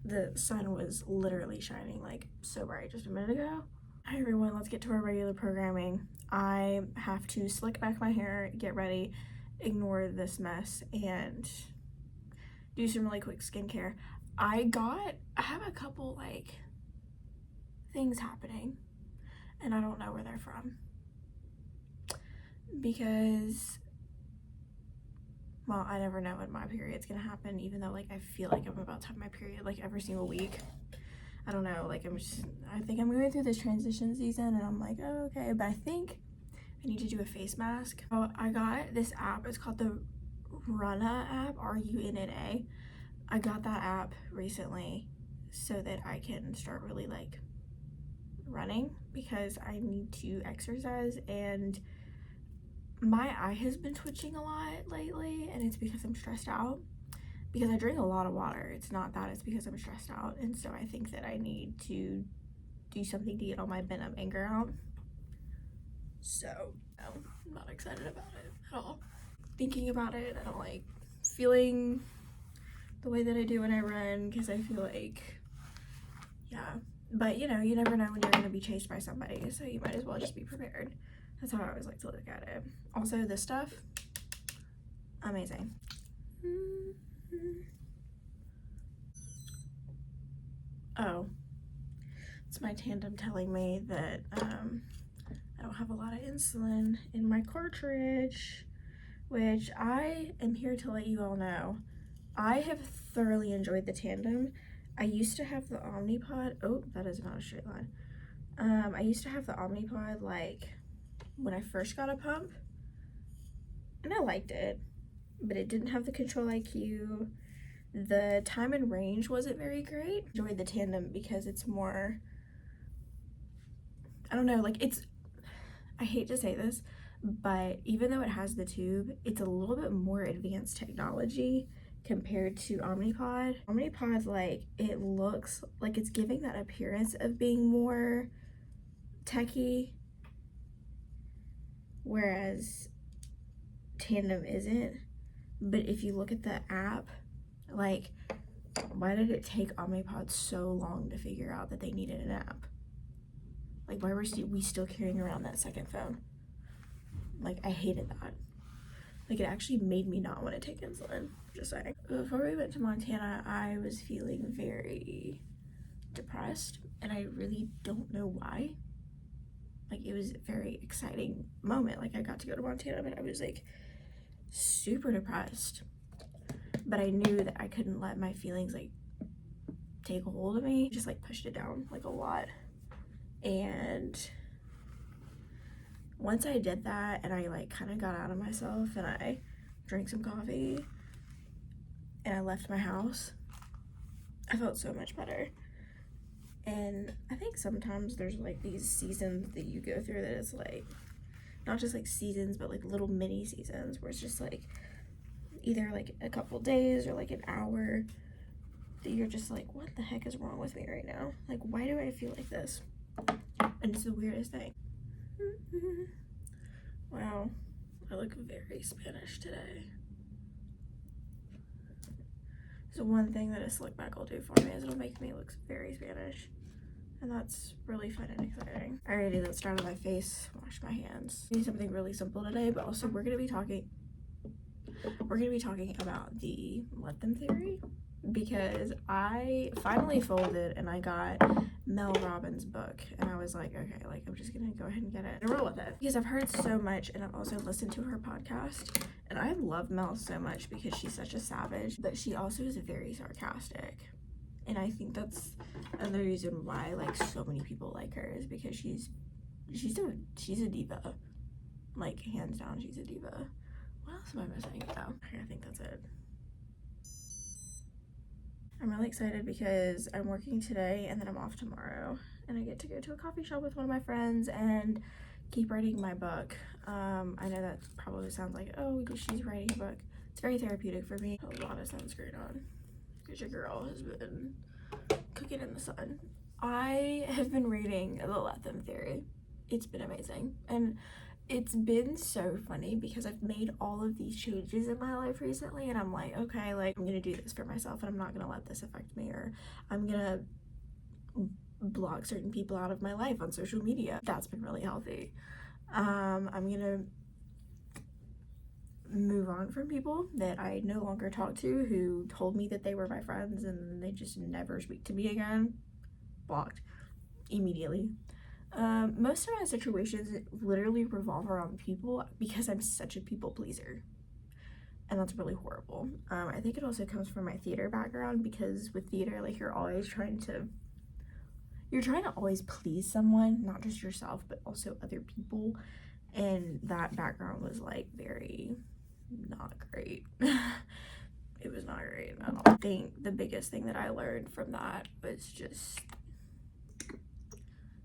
the sun was literally shining like so bright just a minute ago. Hi everyone, let's get to our regular programming. I have to slick back my hair, get ready, ignore this mess, and do some really quick skincare. I have a couple like things happening and I don't know where they're from because, well, I never know when my period's gonna happen, even though like I feel like I'm about to have my period like every single week. I don't know, like I think I'm going through this transition season and I'm like, oh, okay, but I think I need to do a face mask. Oh, I got this app, it's called the Runna app, R-U-N-N-A. I got that app recently so that I can start really like running because I need to exercise, and my eye has been twitching a lot lately, and it's because I'm stressed out. Because I drink a lot of water. It's not that, it's because I'm stressed out. And so I think that I need to do something to get all my pent up anger out. So, no, I'm not excited about it at all. Thinking about it, I don't like feeling the way that I do when I run because I feel like, yeah. But you know, you never know when you're gonna be chased by somebody, so you might as well just be prepared. That's how I always like to look at it. Also, this stuff, amazing. Oh, it's my tandem telling me that I don't have a lot of insulin in my cartridge, which I am here to let you all know. I have thoroughly enjoyed the tandem. I used to have the Omnipod. Oh, that is not a straight line. I used to have the Omnipod like when I first got a pump, and I liked it, but it didn't have the control IQ. The time and range wasn't very great. I enjoyed the tandem because it's more, I don't know, like I hate to say this, but even though it has the tube, it's a little bit more advanced technology compared to Omnipod. Omnipod, like, it looks like it's giving that appearance of being more techy, whereas tandem isn't. But if you look at the app, like, why did it take Omnipod so long to figure out that they needed an app? Like, why were we still carrying around that second phone? Like, I hated that. Like, it actually made me not want to take insulin, just saying. Before we went to Montana, I was feeling very depressed, and I really don't know why. Like, it was a very exciting moment. Like, I got to go to Montana, but I was, like, super depressed. But I knew that I couldn't let my feelings, like, take a hold of me. Just, like, pushed it down, like, a lot. And once I did that and I like kind of got out of myself and I drank some coffee and I left my house, I felt so much better. And I think sometimes there's like these seasons that you go through that it's like not just like seasons but like little mini seasons where it's just like either like a couple days or like an hour that you're just like, what the heck is wrong with me right now? Like, why do I feel like this? And it's the weirdest thing. Wow, I look very Spanish today. So one thing that a slick back will do for me is it'll make me look very Spanish. And that's really fun and exciting. Alrighty, let's start on my face, wash my hands. I need something really simple today, but also we're gonna be talking about the let them theory, because I finally folded and I got Mel Robbins' book, and I was like, okay, like I'm just gonna go ahead and get it and roll with it because I've heard so much, and I've also listened to her podcast, and I love Mel so much because she's such a savage, but she also is very sarcastic, and I think that's another reason why like so many people like her is because she's a diva, like hands down, she's a diva. What else am I missing? Oh, okay, I think that's it. I'm really excited because I'm working today and then I'm off tomorrow, and I get to go to a coffee shop with one of my friends and keep writing my book. I know that probably sounds like, oh, she's writing a book. It's very therapeutic for me. A lot of sunscreen on because your girl has been cooking in the sun. I have been reading the Let Them Theory. It's been amazing, and it's been so funny because I've made all of these changes in my life recently, and I'm like, okay, like, I'm gonna do this for myself, and I'm not gonna let this affect me, or I'm gonna block certain people out of my life on social media. That's been really healthy. I'm gonna move on from people that I no longer talk to, who told me that they were my friends and they just never speak to me again. Blocked immediately. Most of my situations literally revolve around people because I'm such a people pleaser, and that's really horrible. I think it also comes from my theater background, because with theater, like, you're trying to always please someone, not just yourself but also other people, and that background was like very not great. It was not great at all. I think the biggest thing that I learned from that was just,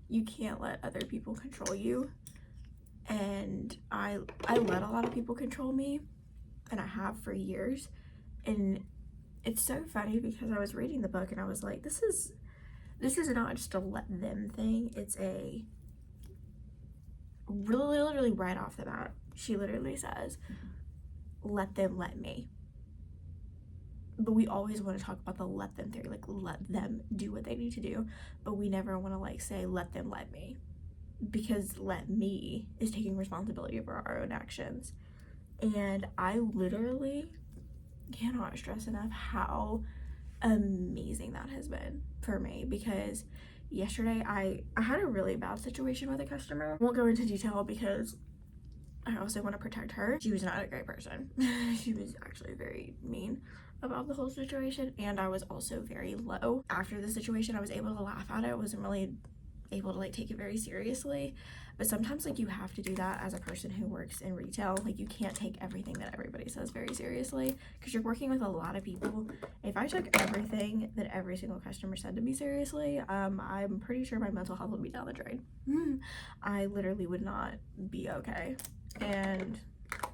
you can't let other people control you. And I let a lot of people control me, and I have for years. And it's so funny because I was reading the book and I was like, this is not just a let them thing. It's a literally right off the bat, she literally says, let them let me. But we always want to talk about the let them theory, like, let them do what they need to do, but we never want to like say let them let me, because let me is taking responsibility for our own actions. And I literally cannot stress enough how amazing that has been for me, because yesterday I had a really bad situation with a customer. I won't go into detail because I also want to protect her. She was not a great person. She was actually very mean about the whole situation, and I was also very low. After the situation, I was able to laugh at it. I wasn't really able to like take it very seriously, but sometimes like you have to do that as a person who works in retail. Like, you can't take everything that everybody says very seriously, because you're working with a lot of people. If I took everything that every single customer said to me seriously, I'm pretty sure my mental health would be down the drain. I literally would not be okay. And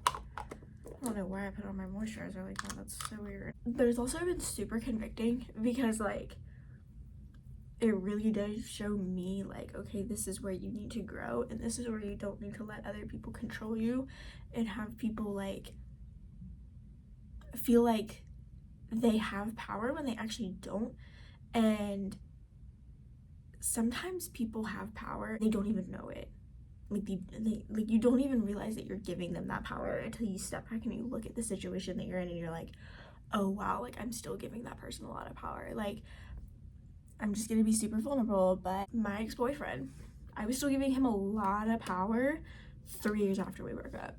I don't know why I put on my moisturizer like that. That's so weird. But it's also been super convicting, because like, it really does show me like, okay, this is where you need to grow, and this is where you don't need to let other people control you and have people like feel like they have power when they actually don't. And sometimes people have power, they don't even know it. Like, like, you don't even realize that you're giving them that power until you step back and you look at the situation that you're in, and you're like, oh wow, like, I'm still giving that person a lot of power. Like, I'm just gonna be super vulnerable, but my ex-boyfriend, I was still giving him a lot of power 3 years after we broke up.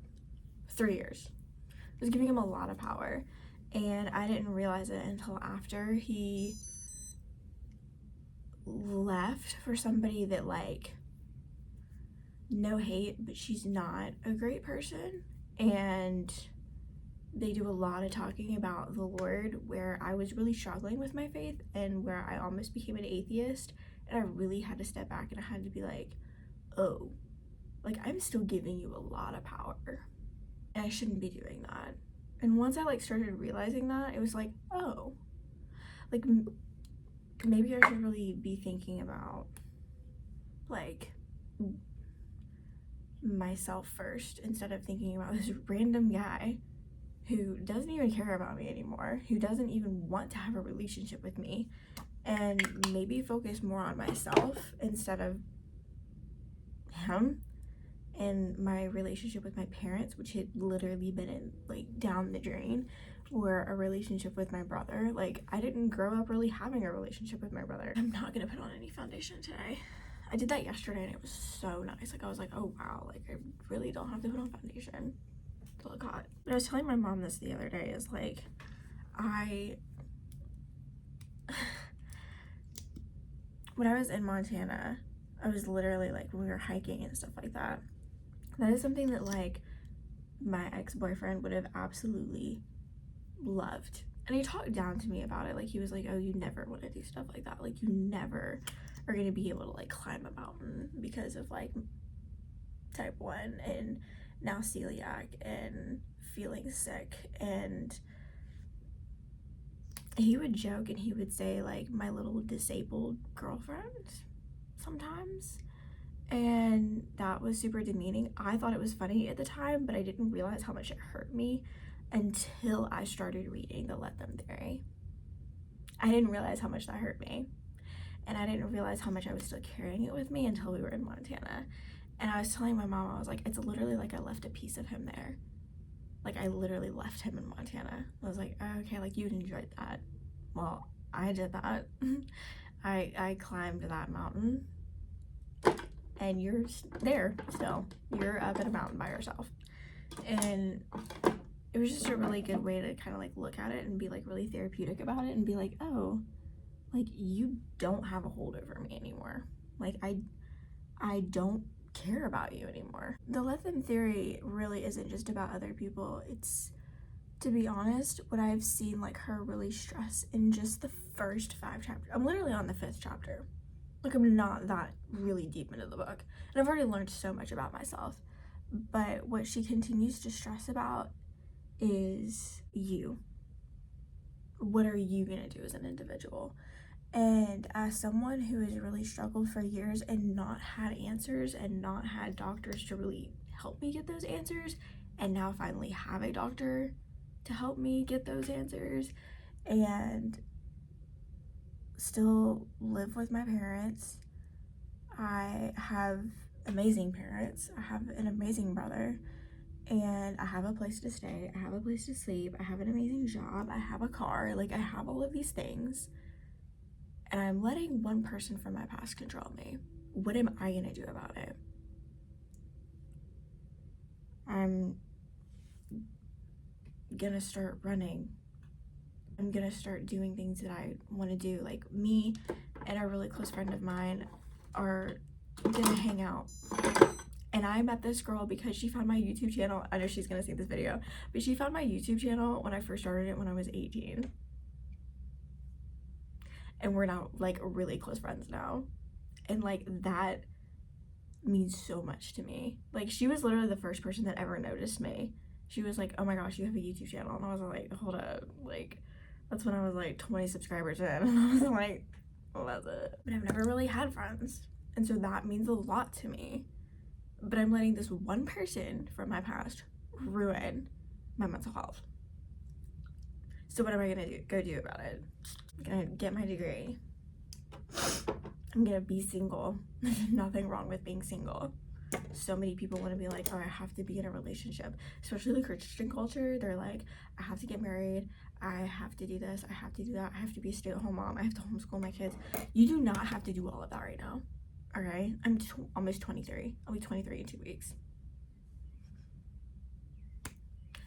3 years. I was giving him a lot of power, and I didn't realize it until after he left for somebody that, like, no hate, but she's not a great person, and they do a lot of talking about the Lord, where I was really struggling with my faith and where I almost became an atheist, and I really had to step back and I had to be like, oh, like, I'm still giving you a lot of power and I shouldn't be doing that. And once I like started realizing that, it was like, oh, like, maybe I should really be thinking about like myself first, instead of thinking about this random guy who doesn't even care about me anymore, who doesn't even want to have a relationship with me, and maybe focus more on myself instead of him. And my relationship with my parents, which had literally been in like down the drain, or a relationship with my brother. Like, I didn't grow up really having a relationship with my brother. I'm not gonna put on any foundation today. I did that yesterday and it was so nice. Like, I was like, oh wow, like, I really don't have to put on foundation to look hot. But I was telling my mom this the other day, is like, when I was in Montana, I was literally like, when we were hiking and stuff like that, that is something that like my ex-boyfriend would have absolutely loved. And he talked down to me about it. Like, he was like, oh, you never want to do stuff like that. Like, you never are going to be able to like climb a mountain because of like type 1 and now celiac and feeling sick. And he would joke and he would say like, my little disabled girlfriend sometimes. And that was super demeaning. I thought it was funny at the time, but I didn't realize how much it hurt me until I started reading the Let Them theory. I didn't realize how much that hurt me. And I didn't realize how much I was still carrying it with me until we were in Montana. And I was telling my mom, I was like, it's literally like I left a piece of him there. Like, I literally left him in Montana. I was like, oh, okay, like, you enjoyed that. Well, I did that. I climbed that mountain. And you're there still. You're up at a mountain by yourself. And it was just a really good way to kind of like look at it and be like really therapeutic about it and be like, oh, like, you don't have a hold over me anymore. Like, I don't care about you anymore. The Let Them theory really isn't just about other people. It's, to be honest, what I've seen like her really stress in just the first 5 chapters. I'm literally on the 5th chapter. Like, I'm not that really deep into the book. And I've already learned so much about myself. But what she continues to stress about is you. What are you gonna do as an individual? And as someone who has really struggled for years and not had answers and not had doctors to really help me get those answers, and now finally have a doctor to help me get those answers, and still live with my parents. I have amazing parents. I have an amazing brother, and I have a place to stay. I have a place to sleep. I have an amazing job. I have a car. Like, I have all of these things. And I'm letting one person from my past control me. What am I gonna do about it? I'm gonna start running. I'm gonna start doing things that I want to do. Like, me and a really close friend of mine are gonna hang out. And I met this girl because she found my YouTube channel. I know she's gonna see this video, but she found my YouTube channel when I first started it when I was 18. And we're now like really close friends now. And like, that means so much to me. Like, she was literally the first person that ever noticed me. She was like, oh my gosh, you have a YouTube channel. And I was like, hold up. Like, that's when I was like 20 subscribers in. And I was like, well, that's it. But I've never really had friends. And so that means a lot to me. But I'm letting this one person from my past ruin my mental health. So what am I gonna go do about it? I'm gonna get my degree. I'm gonna be single. There's nothing wrong with being single. So many people want to be like, oh, I have to be in a relationship, especially the Christian culture. They're like, I have to get married, I have to do this, I have to do that, I have to be a stay-at-home mom, I have to homeschool my kids. You do not have to do all of that right now. All right, I'm almost 23. I'll be 23 in 2 weeks.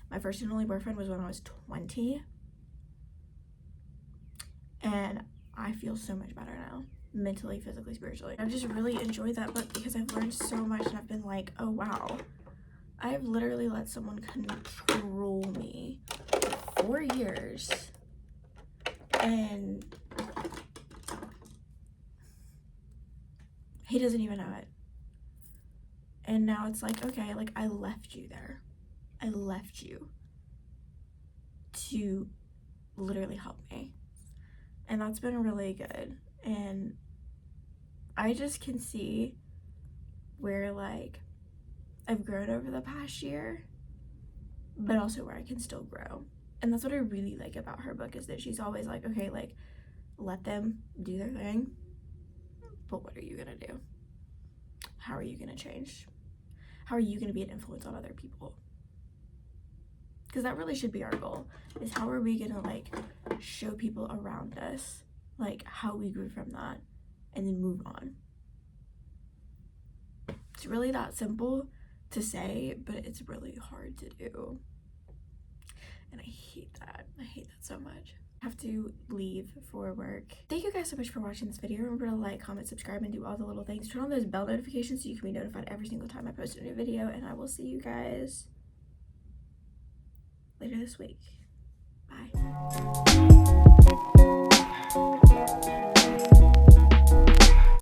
My first and only boyfriend was when I was 20. And I feel so much better now. Mentally, physically, spiritually. I've just really enjoyed that book because I've learned so much, and I've been like, oh wow, I've literally let someone control me for 4 years, and he doesn't even know it. And now it's like, okay, like, I left you there. I left you to literally help me. And that's been really good. And I just can see where, like, I've grown over the past year, but also where I can still grow. And that's what I really like about her book, is that she's always like, okay, like, let them do their thing, but what are you gonna do? How are you gonna change? How are you gonna be an influence on other people? Because that really should be our goal, is how are we gonna, like, show people around us, like, how we grew from that, and then move on. It's really that simple to say, but it's really hard to do. And I hate that. I hate that so much. I have to leave for work. Thank you guys so much for watching this video. Remember to like, comment, subscribe, and do all the little things. Turn on those bell notifications so you can be notified every single time I post a new video, and I will see you guys later this week. Bye.